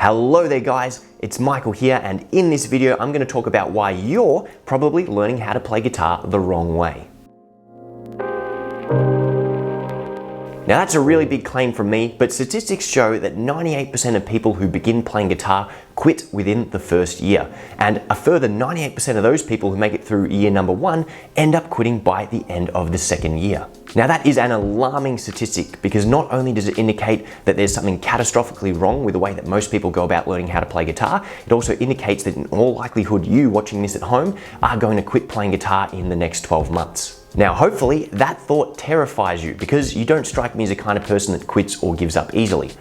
Hello there guys, it's Michael here, and in this video I'm going to talk about why you're probably learning how to play guitar the wrong way. Now that's a really big claim from me, but statistics show that 98% of people who begin playing guitar quit within the first year. And a further 98% of those people who make it through year number 1 end up quitting by the end of the second year. Now that is an alarming statistic because not only does it indicate that there's something catastrophically wrong with the way that most people go about learning how to play guitar, it also indicates that in all likelihood you watching this at home are going to quit playing guitar in the next 12 months. Now, hopefully that thought terrifies you because you don't strike me as the kind of person that quits or gives up easily.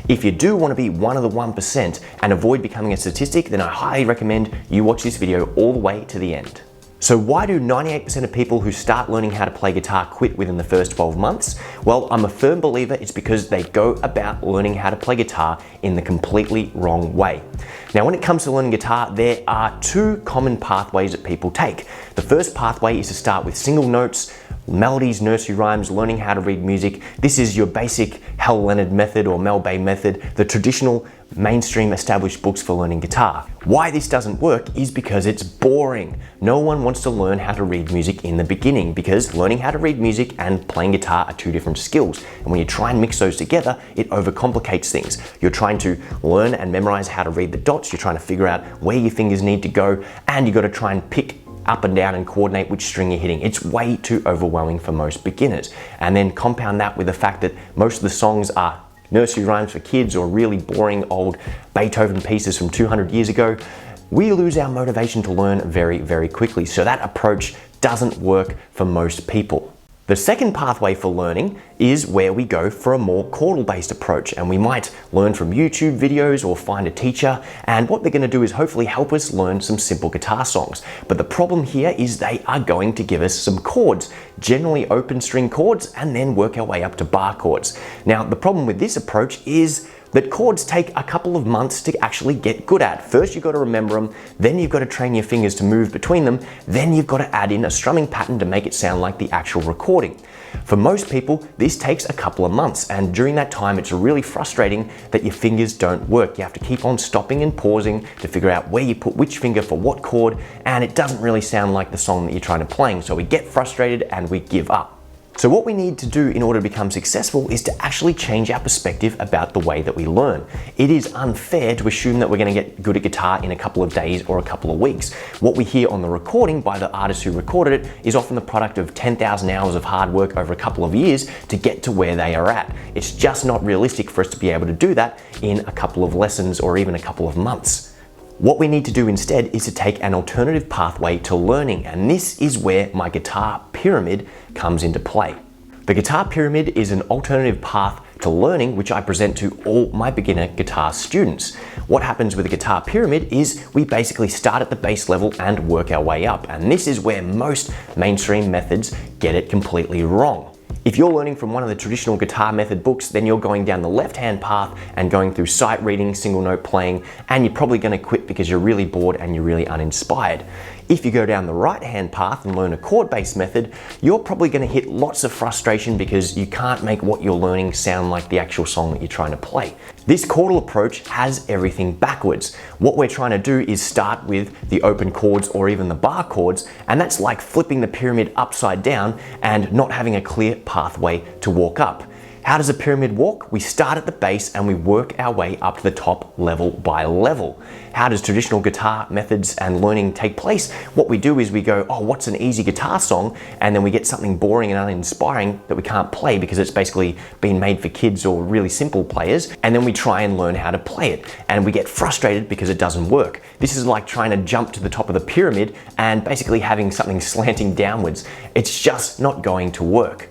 If you do want to be one of the 1% and avoid becoming a statistic, then I highly recommend you watch this video all the way to the end. So why do 98% of people who start learning how to play guitar quit within the first 12 months? Well, I'm a firm believer it's because they go about learning how to play guitar in the completely wrong way. Now, when it comes to learning guitar, there are two common pathways that people take. The first pathway is to start with single notes, melodies, nursery rhymes, learning how to read music. This is your basic Hal Leonard method or Mel Bay method, the traditional mainstream established books for learning guitar. Why this doesn't work is because it's boring. No one wants to learn how to read music in the beginning because learning how to read music and playing guitar are two different skills. And when you try and mix those together, it overcomplicates things. You're trying to learn and memorize how to read the dots, you're trying to figure out where your fingers need to go, and you got to try and pick up and down and coordinate which string you're hitting. It's way too overwhelming for most beginners. And then compound that with the fact that most of the songs are nursery rhymes for kids or really boring old Beethoven pieces from 200 years ago, we lose our motivation to learn very, very quickly. So that approach doesn't work for most people. The second pathway for learning is where we go for a more chordal-based approach, and we might learn from YouTube videos or find a teacher, and what they're going to do is hopefully help us learn some simple guitar songs. But the problem here is they are going to give us some chords, generally open string chords, and then work our way up to bar chords. Now, the problem with this approach is that chords take a couple of months to actually get good at. First, you've got to remember them, then you've got to train your fingers to move between them, then you've got to add in a strumming pattern to make it sound like the actual recording. For most people, this takes a couple of months, and during that time, it's really frustrating that your fingers don't work. You have to keep on stopping and pausing to figure out where you put which finger for what chord, and it doesn't really sound like the song that you're trying to play. So we get frustrated and we give up. So what we need to do in order to become successful is to actually change our perspective about the way that we learn. It is unfair to assume that we're going to get good at guitar in a couple of days or a couple of weeks. What we hear on the recording by the artist who recorded it is often the product of 10,000 hours of hard work over a couple of years to get to where they are at. It's just not realistic for us to be able to do that in a couple of lessons or even a couple of months. What we need to do instead is to take an alternative pathway to learning, and this is where my guitar pyramid comes into play. The guitar pyramid is an alternative path to learning which I present to all my beginner guitar students. What happens with the guitar pyramid is we basically start at the base level and work our way up, and this is where most mainstream methods get it completely wrong. If you're learning from one of the traditional guitar method books, then you're going down the left-hand path and going through sight reading, single note playing, and you're probably going to quit because you're really bored and you're really uninspired. If you go down the right-hand path and learn a chord-based method, you're probably going to hit lots of frustration because you can't make what you're learning sound like the actual song that you're trying to play. This chordal approach has everything backwards. What we're trying to do is start with the open chords or even the bar chords, and that's like flipping the pyramid upside down and not having a clear pathway to walk up. How does a pyramid walk? We start at the base and we work our way up to the top level by level. How does traditional guitar methods and learning take place? What we do is we go, oh, what's an easy guitar song? And then we get something boring and uninspiring that we can't play because it's basically been made for kids or really simple players. And then we try and learn how to play it. And we get frustrated because it doesn't work. This is like trying to jump to the top of the pyramid and basically having something slanting downwards. It's just not going to work.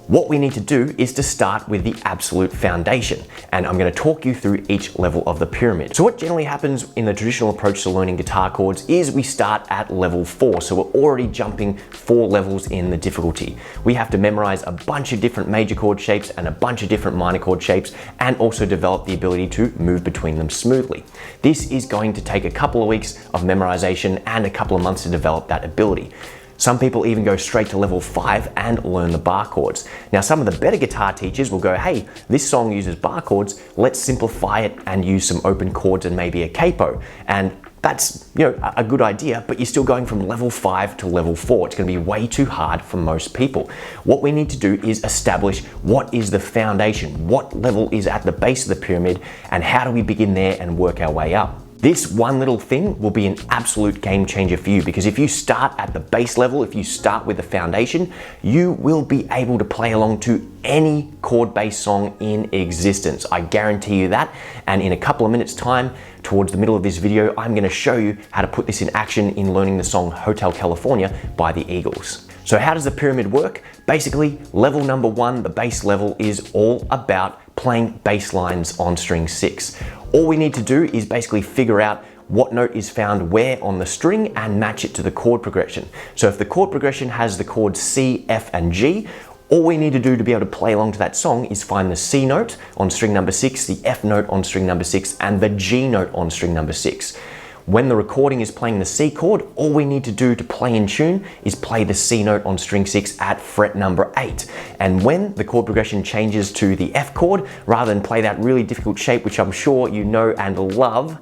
What we need to do is to start with the absolute foundation, and I'm going to talk you through each level of the pyramid. So what generally happens in the traditional approach to learning guitar chords is we start at level 4, so we're already jumping 4 levels in the difficulty. We have to memorize a bunch of different major chord shapes and a bunch of different minor chord shapes, and also develop the ability to move between them smoothly. This is going to take a couple of weeks of memorization and a couple of months to develop that ability. Some people even go straight to level 5 and learn the bar chords. Now, some of the better guitar teachers will go, hey, this song uses bar chords, let's simplify it and use some open chords and maybe a capo. And that's, a good idea, but you're still going from level 5 to level 4. It's going to be way too hard for most people. What we need to do is establish what is the foundation, what level is at the base of the pyramid, and how do we begin there and work our way up. This one little thing will be an absolute game changer for you, because if you start at the base level, if you start with the foundation, you will be able to play along to any chord-based song in existence. I guarantee you that. And in a couple of minutes time, towards the middle of this video, I'm going to show you how to put this in action in learning the song Hotel California by the Eagles. So how does the pyramid work? Basically, level number 1, the base level, is all about playing bass lines on string 6. All we need to do is basically figure out what note is found where on the string and match it to the chord progression. So if the chord progression has the chords C, F, and G, all we need to do to be able to play along to that song is find the C note on string number 6, the F note on string number 6, and the G note on string number 6. When the recording is playing the C chord, all we need to do to play in tune is play the C note on string 6 at fret number 8. And when the chord progression changes to the F chord, rather than play that really difficult shape, which I'm sure you know and love,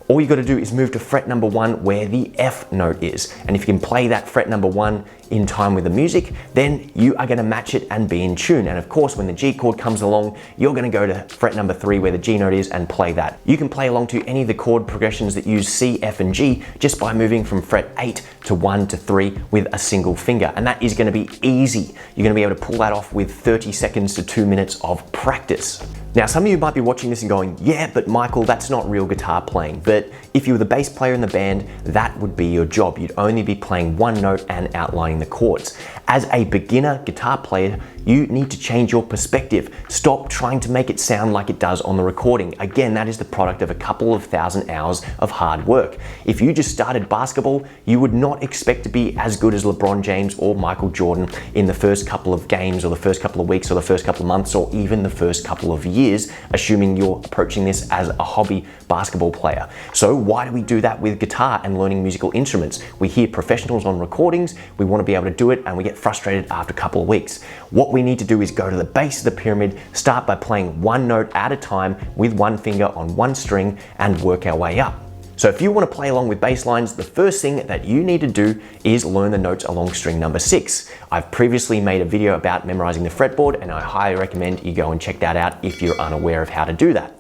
all you got to do is move to fret number 1 where the F note is. And if you can play that fret number 1 in time with the music, then you are going to match it and be in tune. And of course, when the G chord comes along, you're going to go to fret number 3 where the G note is and play that. You can play along to any of the chord progressions that use C, F, and G just by moving from fret 8 to 1 to 3 with a single finger. And that is going to be easy. You're going to be able to pull that off with 30 seconds to 2 minutes of practice. Now, some of you might be watching this and going, yeah, but Michael, that's not real guitar playing. But if you were the bass player in the band, that would be your job. You'd only be playing one note and outlining the chords. As a beginner guitar player, you need to change your perspective. Stop trying to make it sound like it does on the recording. Again, that is the product of a couple of thousand hours of hard work. If you just started basketball, you would not expect to be as good as LeBron James or Michael Jordan in the first couple of games or the first couple of weeks or the first couple of months or even the first couple of years, assuming you're approaching this as a hobby basketball player. So why do we do that with guitar and learning musical instruments? We hear professionals on recordings, we want to be able to do it, and we get frustrated after a couple of weeks. What we need to do is go to the base of the pyramid, start by playing one note at a time with one finger on one string, and work our way up. So if you want to play along with bass lines, the first thing that you need to do is learn the notes along string number 6. I've previously made a video about memorizing the fretboard, and I highly recommend you go and check that out if you're unaware of how to do that.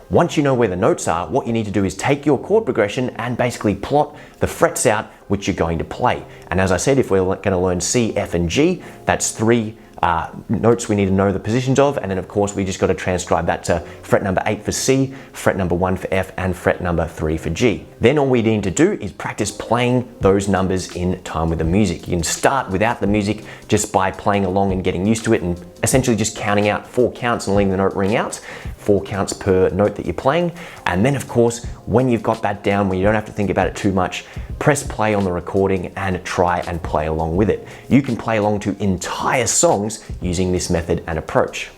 Once you know where the notes are, what you need to do is take your chord progression and basically plot the frets out which you're going to play. And as I said, if we're going to learn C, F, and G, that's 3 notes we need to know the positions of, and then of course we just got to transcribe that to fret number 8 for C, fret number 1 for F, and fret number 3 for G. Then all we need to do is practice playing those numbers in time with the music. You can start without the music just by playing along and getting used to it, and essentially just counting out 4 counts and letting the note ring out, 4 counts per note that you're playing. And then of course, when you've got that down, when you don't have to think about it too much, press play on the recording and try and play along with it. You can play along to entire songs using this method and approach.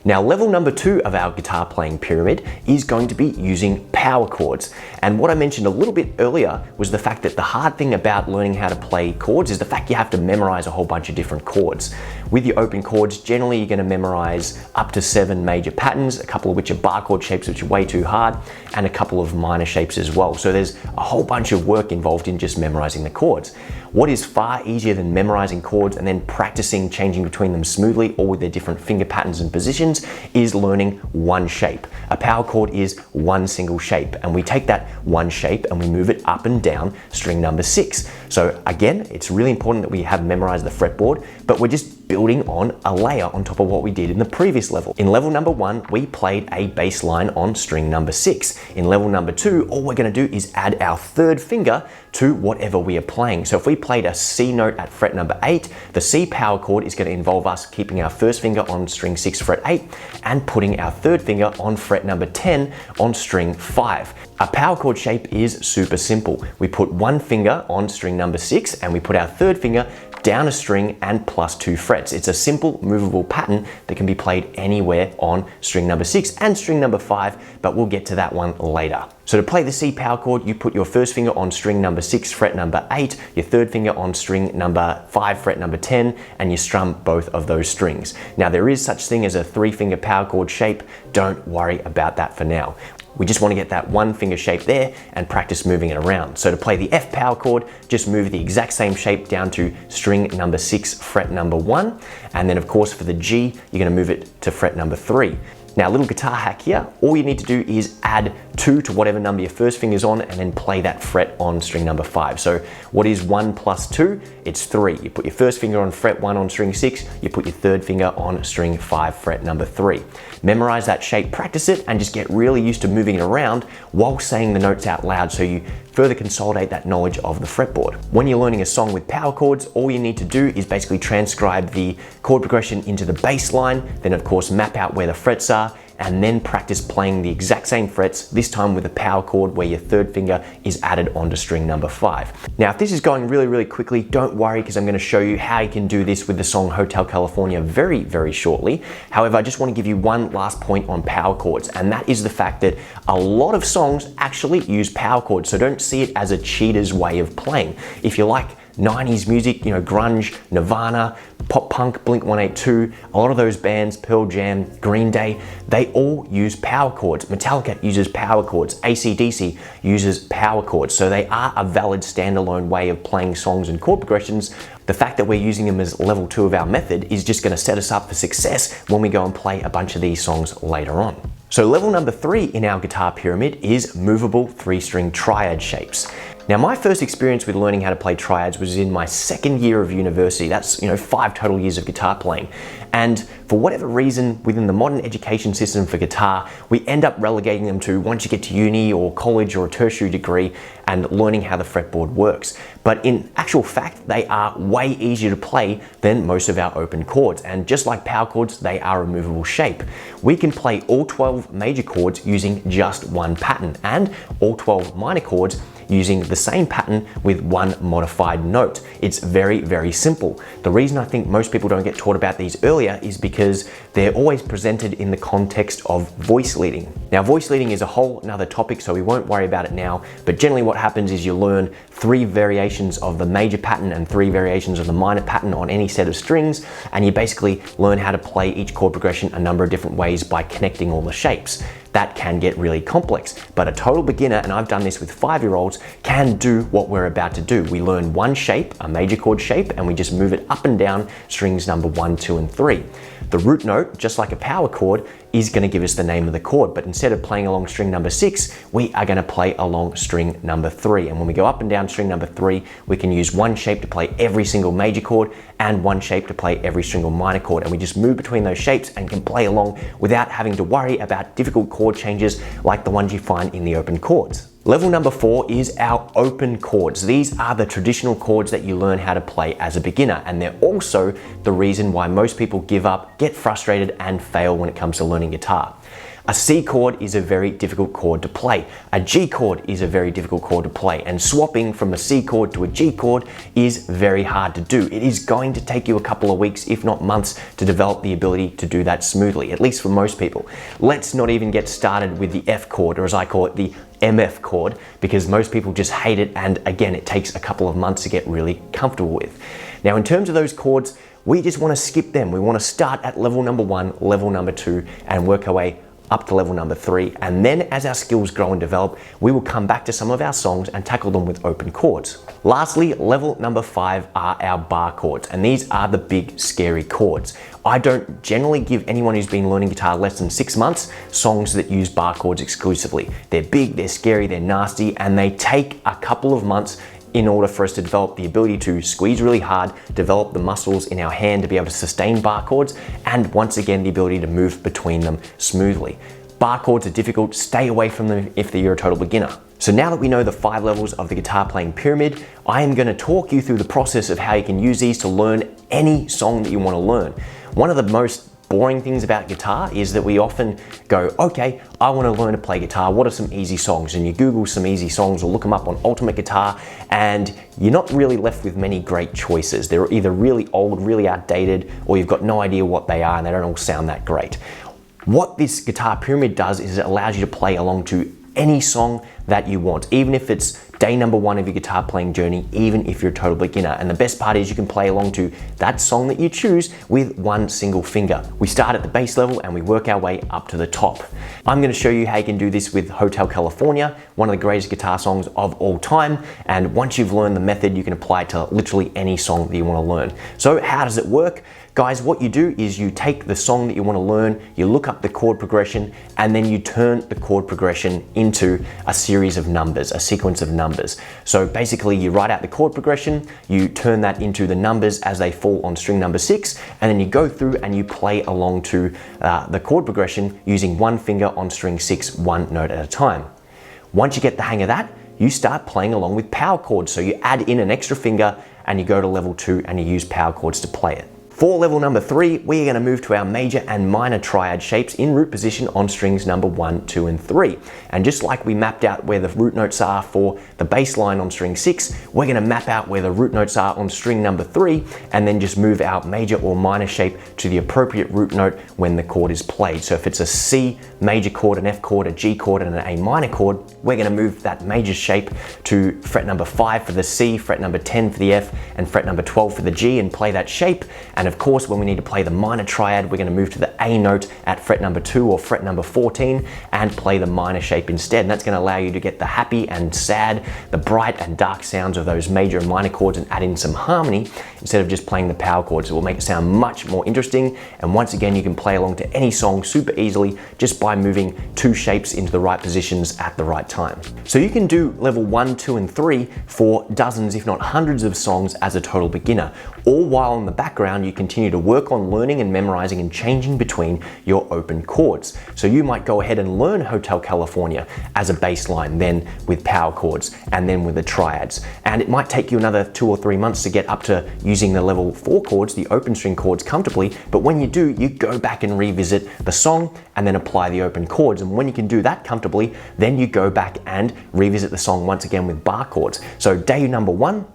Now, level number 2 of our guitar playing pyramid is going to be using power chords. And what I mentioned a little bit earlier was the fact that the hard thing about learning how to play chords is the fact you have to memorize a whole bunch of different chords. With your open chords, generally you're going to memorize up to 7 major patterns, a couple of which are bar chord shapes, which are way too hard, and a couple of minor shapes as well. So there's a whole bunch of work involved in just memorizing the chords. What is far easier than memorizing chords and then practicing changing between them smoothly or with their different finger patterns and positions is learning one shape. A power chord is one single shape, and we take that one shape and we move it up and down string number 6. So again, it's really important that we have memorized the fretboard, but we're just building on a layer on top of what we did in the previous level. In level number 1, we played a bass line on string number 6. In level number 2, all we're going to do is add our 3rd finger to whatever we are playing. So if we played a C note at fret number 8, the C power chord is going to involve us keeping our 1st finger on string 6 fret 8 and putting our 3rd finger on fret number 10 on string 5. A power chord shape is super simple. We put one finger on string number 6 and we put our 3rd finger down a string and plus 2 frets. frets. It's a simple movable pattern that can be played anywhere on string number 6 and string number 5, but we'll get to that one later. So to play the C power chord, you put your first finger on string number 6, fret number 8, your third finger on string number 5, fret number 10, and you strum both of those strings. Now there is such thing as a 3-finger power chord shape. Don't worry about that for now. We just want to get that 1-finger shape there and practice moving it around. So to play the F power chord, just move the exact same shape down to string number 6, fret number 1. And then of course for the G, you're going to move it to fret number 3. Now, a little guitar hack here, all you need to do is add 2 to whatever number your first finger's on and then play that fret on string number 5. So what is 1 plus 2? It's 3. You put your first finger on fret 1 on string 6, you put your third finger on string 5, fret number 3. Memorize that shape, practice it, and just get really used to moving it around while saying the notes out loud so you further consolidate that knowledge of the fretboard. When you're learning a song with power chords, all you need to do is basically transcribe the chord progression into the bass line, then of course map out where the frets are, and then practice playing the exact same frets, this time with a power chord where your third finger is added onto string number 5. Now, if this is going really quickly, don't worry, because I'm going to show you how you can do this with the song Hotel California very shortly. However, I just want to give you one last point on power chords, and that is the fact that a lot of songs actually use power chords, so don't see it as a cheater's way of playing. If you like 90s music, grunge, Nirvana, pop punk, Blink-182, a lot of those bands, Pearl Jam, Green Day, they all use power chords. Metallica uses power chords. AC/DC uses power chords. So they are a valid standalone way of playing songs and chord progressions. The fact that we're using them as level 2 of our method is just going to set us up for success when we go and play a bunch of these songs later on. So level number 3 in our guitar pyramid is movable 3-string triad shapes. Now, my first experience with learning how to play triads was in my second year of university. That's 5 total years of guitar playing. And for whatever reason, within the modern education system for guitar, we end up relegating them to once you get to uni or college or a tertiary degree and learning how the fretboard works. But in actual fact, they are way easier to play than most of our open chords. And just like power chords, they are a movable shape. We can play all 12 major chords using just one pattern, and all 12 minor chords using the same pattern with one modified note. It's very simple. The reason I think most people don't get taught about these earlier is because they're always presented in the context of voice leading. Now, voice leading is a whole nother topic, so we won't worry about it now, but generally what happens is you learn 3 variations of the major pattern and 3 variations of the minor pattern on any set of strings, and you basically learn how to play each chord progression a number of different ways by connecting all the shapes. That can get really complex, but a total beginner, and I've done this with 5-year-olds, can do what we're about to do. We learn one shape, a major chord shape, and we just move it up and down strings number 1, 2, and 3. The root note, just like a power chord, is going to give us the name of the chord, but instead of playing along string number 6, we are going to play along string number 3. And when we go up and down string number 3, we can use one shape to play every single major chord and one shape to play every single minor chord. And we just move between those shapes and can play along without having to worry about difficult chord changes like the ones you find in the open chords. Level number 4 is our open chords. These are the traditional chords that you learn how to play as a beginner, and they're also the reason why most people give up, get frustrated, and fail when it comes to learning guitar. A C chord is a very difficult chord to play. A G chord is a very difficult chord to play, and swapping from a C chord to a G chord is very hard to do. It is going to take you a couple of weeks, if not months, to develop the ability to do that smoothly, at least for most people. Let's not even get started with the F chord, or as I call it, the MF chord, because most people just hate it, and again, it takes a couple of months to get really comfortable with. Now, in terms of those chords, we just want to skip them. We want to start at level number 1, level number 2, and work our way up to level number 3, and then as our skills grow and develop, we will come back to some of our songs and tackle them with open chords. Lastly, level number 5 are our bar chords, and these are the big scary chords. I don't generally give anyone who's been learning guitar less than 6 months songs that use bar chords exclusively. They're big, they're scary, they're nasty, and they take a couple of months in order for us to develop the ability to squeeze really hard, develop the muscles in our hand to be able to sustain bar chords, and once again, the ability to move between them smoothly. Bar chords are difficult, stay away from them if you're a total beginner. So now that we know the 5 levels of the guitar playing pyramid, I am going to talk you through the process of how you can use these to learn any song that you want to learn. One of the most boring things about guitar is that we often go, okay, I want to learn to play guitar. What are some easy songs? And you Google some easy songs or look them up on Ultimate Guitar, and you're not really left with many great choices. They're either really old, really outdated, or you've got no idea what they are and they don't all sound that great. What this guitar pyramid does is it allows you to play along to any song that you want, even if it's day number 1 of your guitar playing journey, even if you're a total beginner. And the best part is you can play along to that song that you choose with one single finger. We start at the bass level and we work our way up to the top. I'm going to show you how you can do this with Hotel California, one of the greatest guitar songs of all time. And once you've learned the method, you can apply it to literally any song that you want to learn. So how does it work? Guys, what you do is you take the song that you want to learn, you look up the chord progression, and then you turn the chord progression into a series of numbers, a sequence of numbers. So basically you write out the chord progression, you turn that into the numbers as they fall on string number 6, and then you go through and you play along to the chord progression using one finger on string 6, one note at a time. Once you get the hang of that, you start playing along with power chords. So you add in an extra finger and you go to level 2 and you use power chords to play it. For level number 3, we're going to move to our major and minor triad shapes in root position on strings number 1, 2, and 3. And just like we mapped out where the root notes are for the bass line on string 6, we're going to map out where the root notes are on string number 3, and then just move our major or minor shape to the appropriate root note when the chord is played. So if it's a C major chord, an F chord, a G chord, and an A minor chord, we're going to move that major shape to fret number 5 for the C, fret number 10 for the F, and fret number 12 for the G, and play that shape. And of course, when we need to play the minor triad, we're going to move to the A note at fret number 2 or fret number 14 and play the minor shape instead. And that's going to allow you to get the happy and sad, the bright and dark sounds of those major and minor chords and add in some harmony instead of just playing the power chords. It will make it sound much more interesting. And once again, you can play along to any song super easily just by moving 2 shapes into the right positions at the right time. So you can do level 1, 2, and 3 for dozens, if not hundreds of songs as a total beginner, all while in the background you continue to work on learning and memorizing and changing between your open chords. So you might go ahead and learn Hotel California as a bass line, then with power chords, and then with the triads. And it might take you another 2 or 3 months to get up to using the level 4 chords, the open string chords, comfortably. But when you do, you go back and revisit the song and then apply the open chords. And when you can do that comfortably, then you go back and revisit the song once again with bar chords. So day number 1,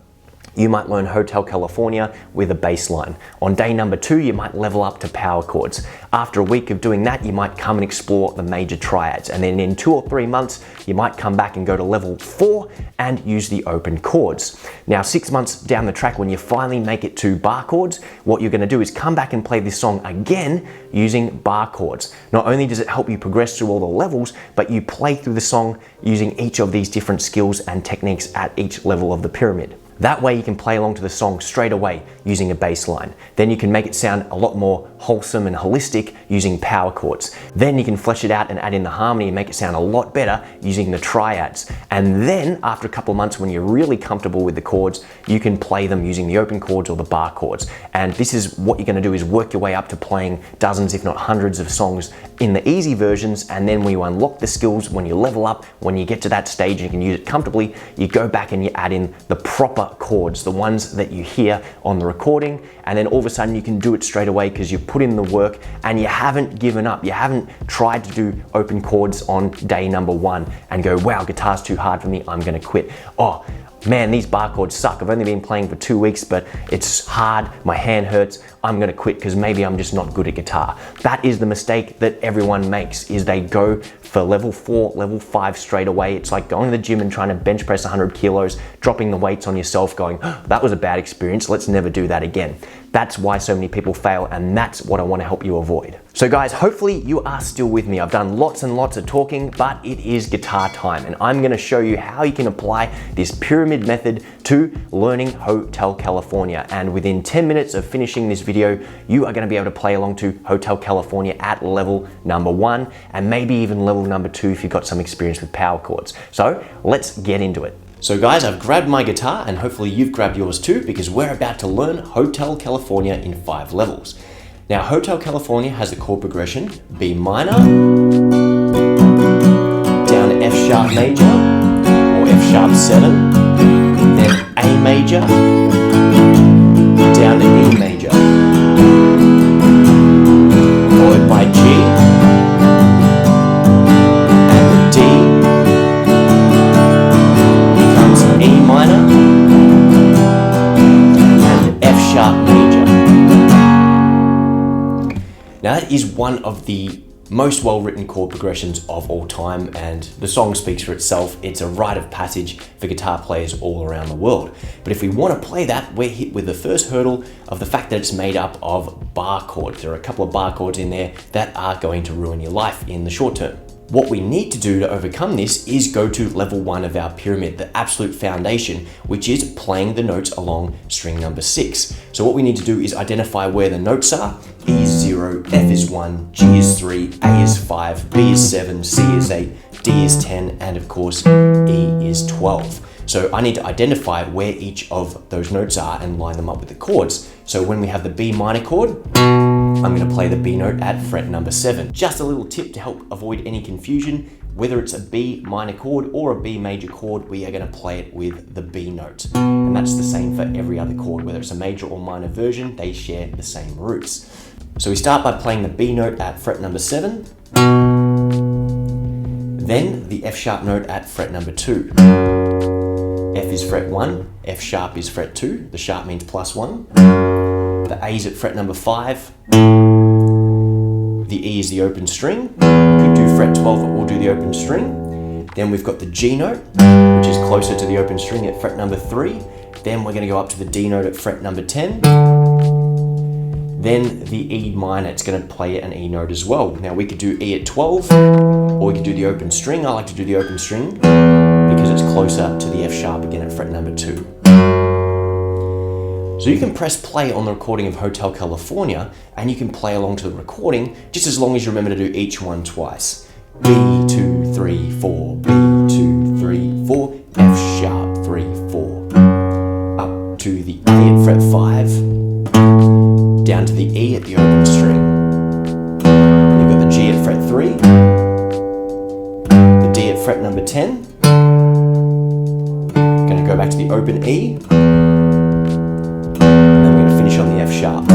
you might learn Hotel California with a bass line. On day number 2, you might level up to power chords. After a week of doing that, you might come and explore the major triads. And then in 2 or 3 months, you might come back and go to level 4 and use the open chords. Now, 6 months down the track, when you finally make it to bar chords, what you're going to do is come back and play this song again using bar chords. Not only does it help you progress through all the levels, but you play through the song using each of these different skills and techniques at each level of the pyramid. That way you can play along to the song straight away using a bass line. Then you can make it sound a lot more wholesome and holistic using power chords. Then you can flesh it out and add in the harmony and make it sound a lot better using the triads. And then after a couple of months, when you're really comfortable with the chords, you can play them using the open chords or the bar chords. And this is what you're going to do, is work your way up to playing dozens, if not hundreds of songs in the easy versions. And then when you unlock the skills, when you level up, when you get to that stage and you can use it comfortably, you go back and you add in the proper chords, the ones that you hear on the recording, and then all of a sudden you can do it straight away because you've put in the work and you haven't given up. You haven't tried to do open chords on day number 1 and go, wow, guitar's too hard for me, I'm gonna quit. Oh man, these bar chords suck. I've only been playing for 2 weeks, but it's hard, my hand hurts, I'm gonna quit because maybe I'm just not good at guitar. That is the mistake that everyone makes, is they go for level 4, level 5 straight away. It's like going to the gym and trying to bench press 100 kilos, dropping the weights on yourself, going, oh, that was a bad experience, let's never do that again. That's why so many people fail, and that's what I want to help you avoid. So guys, hopefully you are still with me. I've done lots and lots of talking, but it is guitar time, and I'm going to show you how you can apply this pyramid method to learning Hotel California. And within 10 minutes of finishing this video, you are going to be able to play along to Hotel California at level number 1, and maybe even level number 2 if you've got some experience with power chords. So let's get into it. So guys, I've grabbed my guitar, and hopefully you've grabbed yours too, because we're about to learn Hotel California in 5 levels. Now, Hotel California has the chord progression B minor, down to F sharp major, or F sharp 7, then A major, down to E major. high G, and the D becomes E minor, and F sharp major. Now that is one of the most well-written chord progressions of all time, and the song speaks for itself. It's a rite of passage for guitar players all around the world. But if we want to play that, we're hit with the first hurdle of the fact that it's made up of bar chords. There are a couple of bar chords in there that are going to ruin your life in the short term. What we need to do to overcome this is go to level 1 of our pyramid, the absolute foundation, which is playing the notes along string number 6. So what we need to do is identify where the notes are. E is 0, F is 1, G is 3, A is 5, B is 7, C is 8, D is 10, and of course, E is 12. So I need to identify where each of those notes are and line them up with the chords. So when we have the B minor chord, I'm going to play the B note at fret number 7. Just a little tip to help avoid any confusion. Whether it's a B minor chord or a B major chord, we are going to play it with the B note. And that's the same for every other chord. Whether it's a major or minor version, they share the same roots. So we start by playing the B note at fret number 7. Then the F sharp note at fret number 2. F is fret 1, F sharp is fret 2, the sharp means +1. The A is at fret number 5. The E is the open string. Could do fret 12 or do the open string. Then we've got the G note, which is closer to the open string at fret number 3. Then we're going to go up to the D note at fret number 10. Then the E minor, it's going to play an E note as well. Now we could do E at 12, or we could do the open string. I like to do the open string because it's closer to the F sharp again at fret number 2. So you can press play on the recording of Hotel California and you can play along to the recording just as long as you remember to do each one twice. B, 2, 3, 4, B, 2, 3, 4, F sharp, 3, 4. Up to the A at fret 5, down to the E at the open string. And you've got the G at fret 3, the D at fret number 10. Going to go back to the open E. On the F sharp.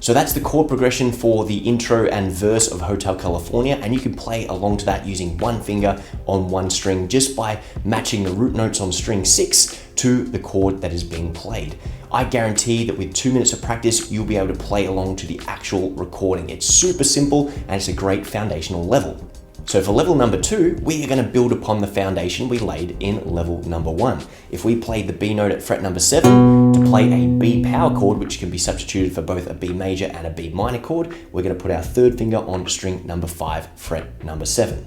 So that's the chord progression for the intro and verse of Hotel California, and you can play along to that using one finger on one string just by matching the root notes on string 6 to the chord that is being played. I guarantee that with 2 minutes of practice, you'll be able to play along to the actual recording. It's super simple and it's a great foundational level. So for level number 2, we are going to build upon the foundation we laid in level number 1. If we played the B note at fret number 7 to play a B power chord, which can be substituted for both a B major and a B minor chord, we're going to put our third finger on string number 5, fret number 7.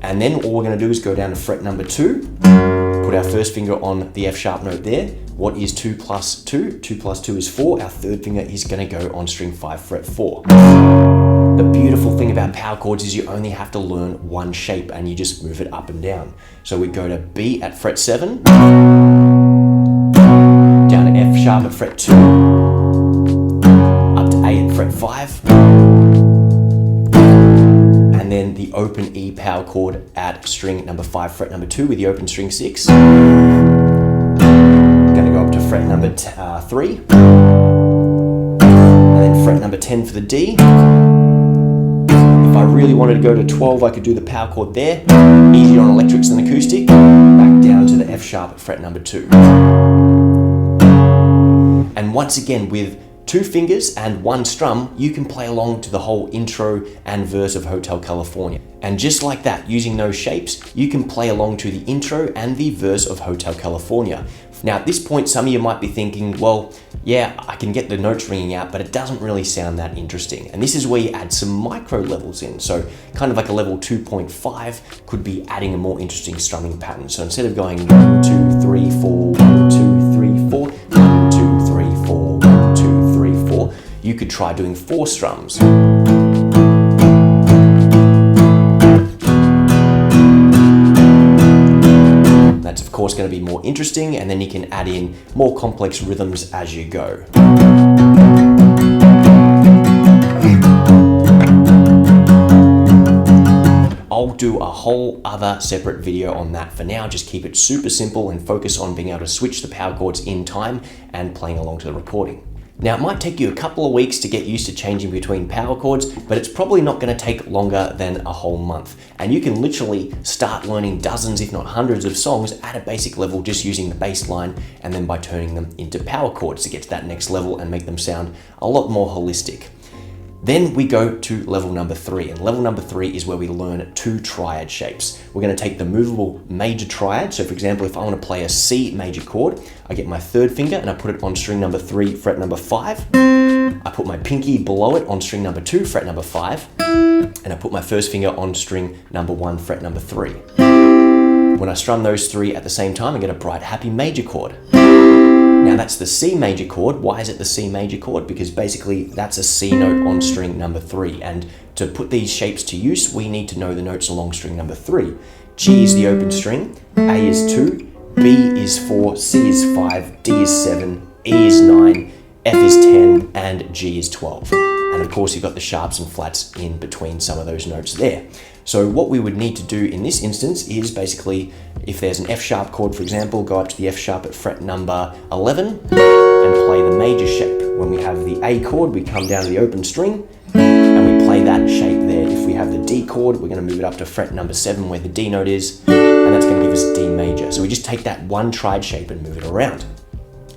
And then all we're going to do is go down to fret number 2, put our first finger on the F sharp note there. What is 2 plus 2? 2 plus 2 is 4. Our third finger is going to go on string 5, fret 4. The beautiful thing about power chords is you only have to learn one shape and you just move it up and down. So we go to B at fret 7, down to F sharp at fret 2, up to A at fret 5, and then the open E power chord at string number 5, fret number 2 with the open string 6. Going to go up to fret number 3, and then fret number 10 for the D. If I really wanted to go to 12, I could do the power chord there. Easier on electrics than acoustic. Back down to the F sharp at fret number 2. And once again, with 2 fingers and 1 strum, you can play along to the whole intro and verse of Hotel California. And just like that, using those shapes, you can play along to the intro and the verse of Hotel California. Now at this point, some of you might be thinking, well, yeah, I can get the notes ringing out, but it doesn't really sound that interesting. And this is where you add some micro levels in. So kind of like a level 2.5 could be adding a more interesting strumming pattern. So instead of going 1, 2, 3, 4, 1, 2, 3, 4, 1, 2, 3, 4, 1, 2, 3, 4, you could try doing 4 strums. That's of course going to be more interesting, and then you can add in more complex rhythms as you go. I'll do do a whole other separate video on that. For now, just keep it super simple and focus on being able to switch the power chords in time and playing along to the recording. Now, it might take you a couple of weeks to get used to changing between power chords, but it's probably not going to take longer than a whole month. And you can literally start learning dozens, if not hundreds of songs at a basic level just using the bass line and then by turning them into power chords to get to that next level and make them sound a lot more holistic. Then we go to level number 3, and level number 3 is where we learn 2 triad shapes. We're going to take the movable major triad. So for example, if I want to play a C major chord, I get my third finger and I put it on string number 3, fret number 5. I put my pinky below it on string number 2, fret number 5. And I put my first finger on string number 1, fret number 3. When I strum those 3 at the same time, I get a bright, happy major chord. Now that's the C major chord. Why is it the C major chord? Because basically that's a C note on string number 3. And to put these shapes to use, we need to know the notes along string number 3. G is the open string, A is 2, B is 4, C is 5, D is 7, E is 9, F is 10, and G is 12. And of course, you've got the sharps and flats in between some of those notes there. So what we would need to do in this instance is basically, if there's an F sharp chord, for example, go up to the F sharp at fret number 11 and play the major shape. When we have the A chord, we come down to the open string and we play that shape there. If we have the D chord, we're going to move it up to fret number 7 where the D note is, and that's going to give us D major. So we just take that one triad shape and move it around.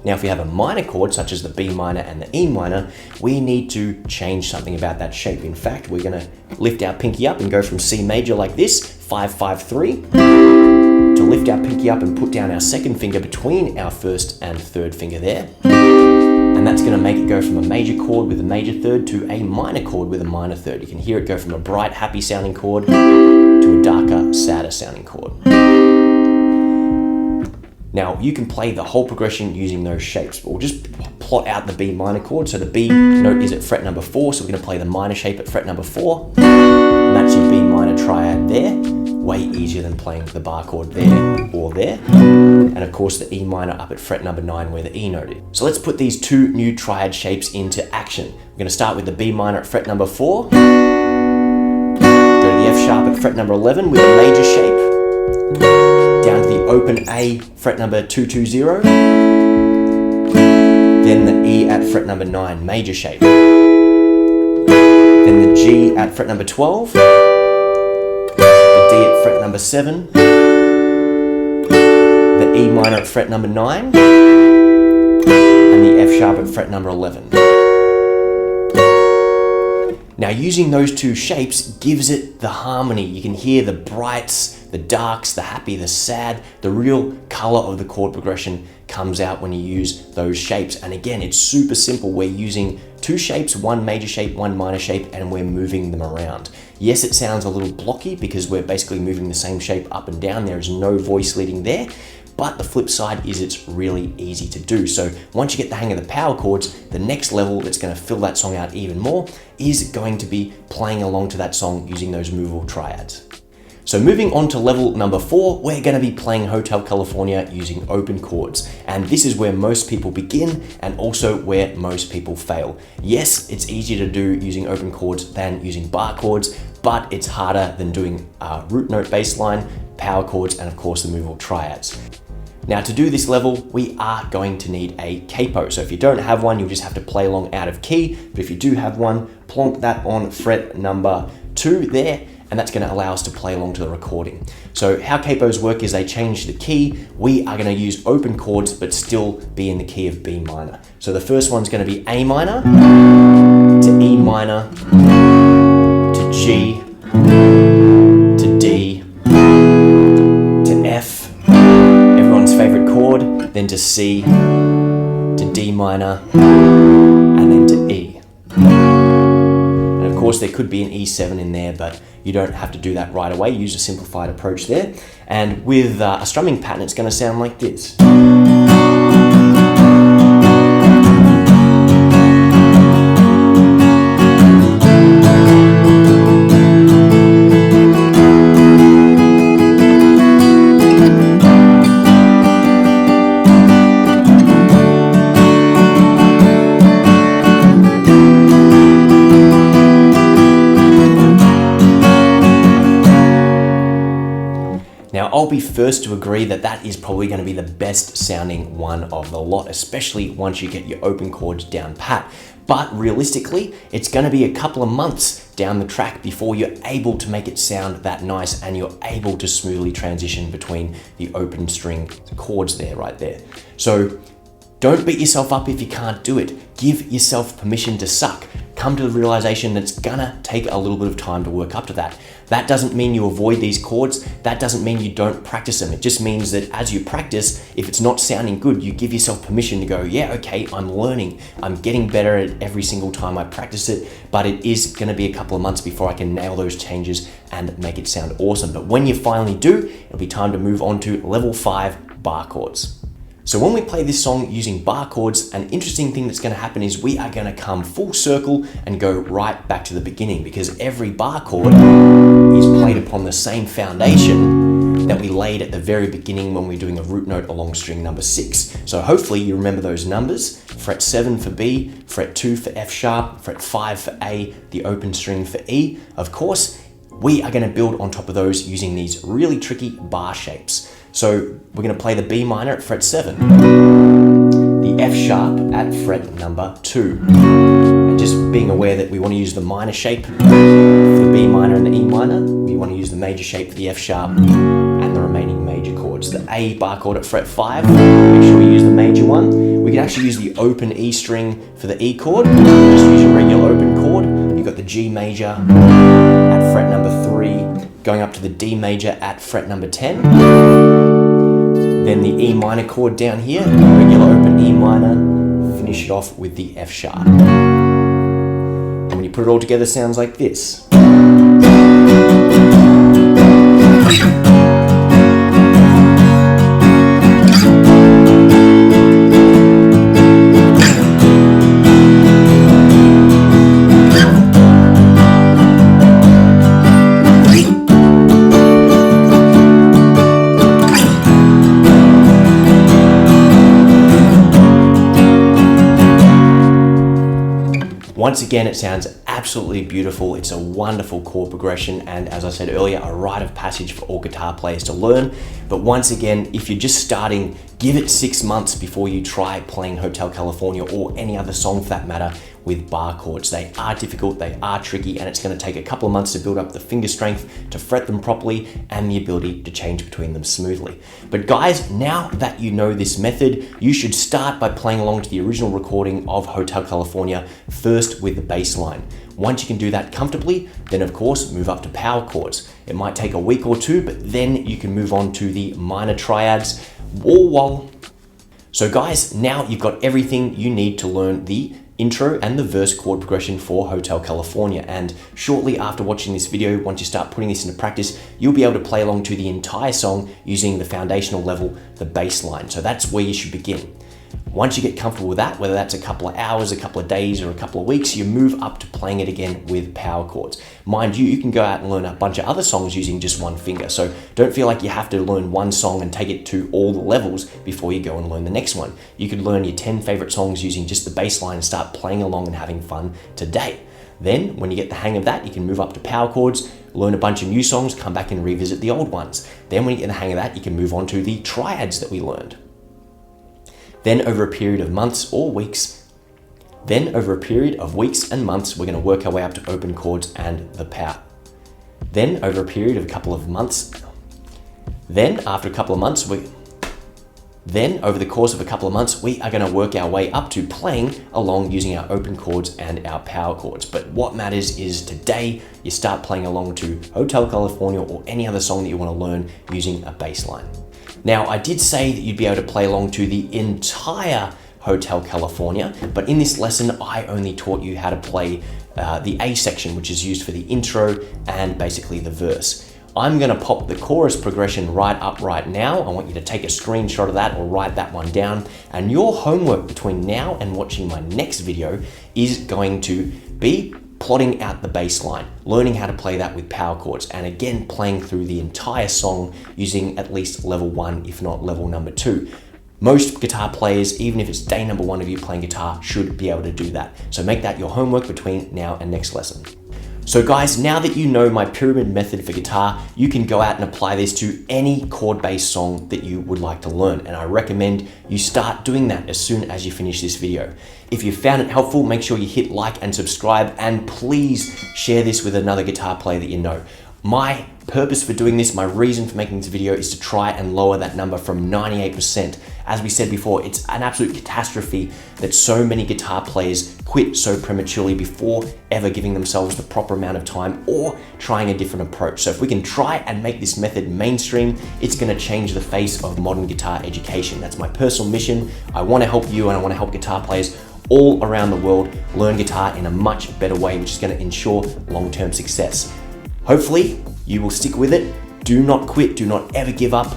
Now, if we have a minor chord, such as the B minor and the E minor, we need to change something about that shape. In fact, we're going to lift our pinky up and go from C major like this, 5, 5, 3, to lift our pinky up and put down our second finger between our first and third finger there. And that's going to make it go from a major chord with a major third to a minor chord with a minor third. You can hear it go from a bright, happy sounding chord to a darker, sadder sounding chord. Now, you can play the whole progression using those shapes, but we'll just plot out the B minor chord. So the B note is at fret number 4, so we're going to play the minor shape at fret number 4. And that's your B minor triad there. Way easier than playing the bar chord there or there. And of course, the E minor up at fret number 9 where the E note is. So let's put these 2 new triad shapes into action. We're going to start with the B minor at fret number 4. Go to the F sharp at fret number 11 with a major shape. Down to the open A, fret number 220. Then the E at fret number 9, major shape. Then the G at fret number 12. The D at fret number 7. The E minor at fret number 9. And the F sharp at fret number 11. Now, using those 2 shapes gives it the harmony. You can hear the brights, the darks, the happy, the sad, the real color of the chord progression comes out when you use those shapes. And again, it's super simple. We're using 2 shapes, 1 major shape, 1 minor shape, and we're moving them around. Yes, it sounds a little blocky because we're basically moving the same shape up and down. There is no voice leading there. But the flip side is it's really easy to do. So once you get the hang of the power chords, the next level that's going to fill that song out even more is going to be playing along to that song using those movable triads. So moving on to level number 4, we're going to be playing Hotel California using open chords. And this is where most people begin and also where most people fail. Yes, it's easier to do using open chords than using bar chords, but it's harder than doing root note bass line, power chords, and of course the movable triads. Now, to do this level, we are going to need a capo. So if you don't have one, you'll just have to play along out of key. But if you do have one, plonk that on fret number 2 there, and that's going to allow us to play along to the recording. So how capos work is they change the key. We are going to use open chords, but still be in the key of B minor. So the first one's going to be A minor, to E minor, to G, to D, to F, everyone's favorite chord, then to C, to D minor, and then to E. And of course there could be an E7 in there, but you don't have to do that right away. Use a simplified approach there. And with a strumming pattern, it's going to sound like this. Now, I'll be first to agree that that is probably going to be the best sounding one of the lot, especially once you get your open chords down pat. But realistically, it's going to be a couple of months down the track before you're able to make it sound that nice and you're able to smoothly transition between the open string chords there, right there. So don't beat yourself up if you can't do it. Give yourself permission to suck. Come to the realization that it's gonna take a little bit of time to work up to that. That doesn't mean you avoid these chords. That doesn't mean you don't practice them. It just means that as you practice, if it's not sounding good, you give yourself permission to go, yeah, okay, I'm learning. I'm getting better at every single time I practice it, but it is gonna be a couple of months before I can nail those changes and make it sound awesome. But when you finally do, it'll be time to move on to level 5 bar chords. So when we play this song using bar chords, an interesting thing that's going to happen is we are going to come full circle and go right back to the beginning, because every bar chord is played upon the same foundation that we laid at the very beginning when we're doing a root note along string number 6. So hopefully you remember those numbers: fret 7 for B, fret 2 for F sharp, fret 5 for A, the open string for E. Of course, we are going to build on top of those using these really tricky bar shapes. So we're going to play the B minor at fret 7, the F sharp at fret number 2. And just being aware that we want to use the minor shape for the B minor and the E minor. We want to use the major shape for the F sharp and the remaining major chords. The A bar chord at fret 5, make sure you use the major one. We can actually use the open E string for the E chord. Just use your regular open chord. You've got the G major at fret number 3, going up to the D major at fret number 10. Then the E minor chord down here, regular open E minor, finish it off with the F sharp. And when you put it all together, it sounds like this. Once again, it sounds absolutely beautiful. It's a wonderful chord progression, and as I said earlier, a rite of passage for all guitar players to learn. But once again, if you're just starting, give it 6 months before you try playing Hotel California or any other song for that matter with bar chords. They are difficult, they are tricky, and it's going to take a couple of months to build up the finger strength to fret them properly and the ability to change between them smoothly. But guys, now that you know this method, you should start by playing along to the original recording of Hotel California first with the bass line. Once you can do that comfortably, then of course move up to power chords. It might take a week or two, but then you can move on to the minor triads, all while... So guys, now you've got everything you need to learn the intro and the verse chord progression for Hotel California. And shortly after watching this video, once you start putting this into practice, you'll be able to play along to the entire song using the foundational level, the bass line. So that's where you should begin. Once you get comfortable with that, whether that's a couple of hours, a couple of days, or a couple of weeks, you move up to playing it again with power chords. Mind you, you can go out and learn a bunch of other songs using just one finger. So don't feel like you have to learn one song and take it to all the levels before you go and learn the next one. You could learn your 10 favorite songs using just the bass line and start playing along and having fun today. Then, when you get the hang of that, you can move up to power chords, learn a bunch of new songs, come back and revisit the old ones. Then when you get the hang of that, you can move on to the triads that we learned. Then over a period of months or weeks, and months, we're going to work our way up to open chords and the power. Then over a period of a couple of months, over the course of a couple of months, we are going to work our way up to playing along using our open chords and our power chords. But what matters is today you start playing along to Hotel California or any other song that you want to learn using a bass line. Now, I did say that you'd be able to play along to the entire Hotel California, but in this lesson, I only taught you how to play the A section, which is used for the intro and basically the verse. I'm going to pop the chorus progression right up right now. I want you to take a screenshot of that or write that one down. And your homework between now and watching my next video is going to be plotting out the bass line, learning how to play that with power chords, and again, playing through the entire song using at least level 1, if not level number 2. Most guitar players, even if it's day number 1 of you playing guitar, should be able to do that. So make that your homework between now and next lesson. So guys, now that you know my pyramid method for guitar, you can go out and apply this to any chord-based song that you would like to learn. And I recommend you start doing that as soon as you finish this video. If you found it helpful, make sure you hit like and subscribe, and please share this with another guitar player that you know. My purpose for doing this, my reason for making this video, is to try and lower that number from 98%. As we said before, it's an absolute catastrophe that so many guitar players quit so prematurely before ever giving themselves the proper amount of time or trying a different approach. So if we can try and make this method mainstream, it's going to change the face of modern guitar education. That's my personal mission. I want to help you, and I want to help guitar players all around the world learn guitar in a much better way, which is going to ensure long-term success. Hopefully, you will stick with it. Do not quit. Do not ever give up.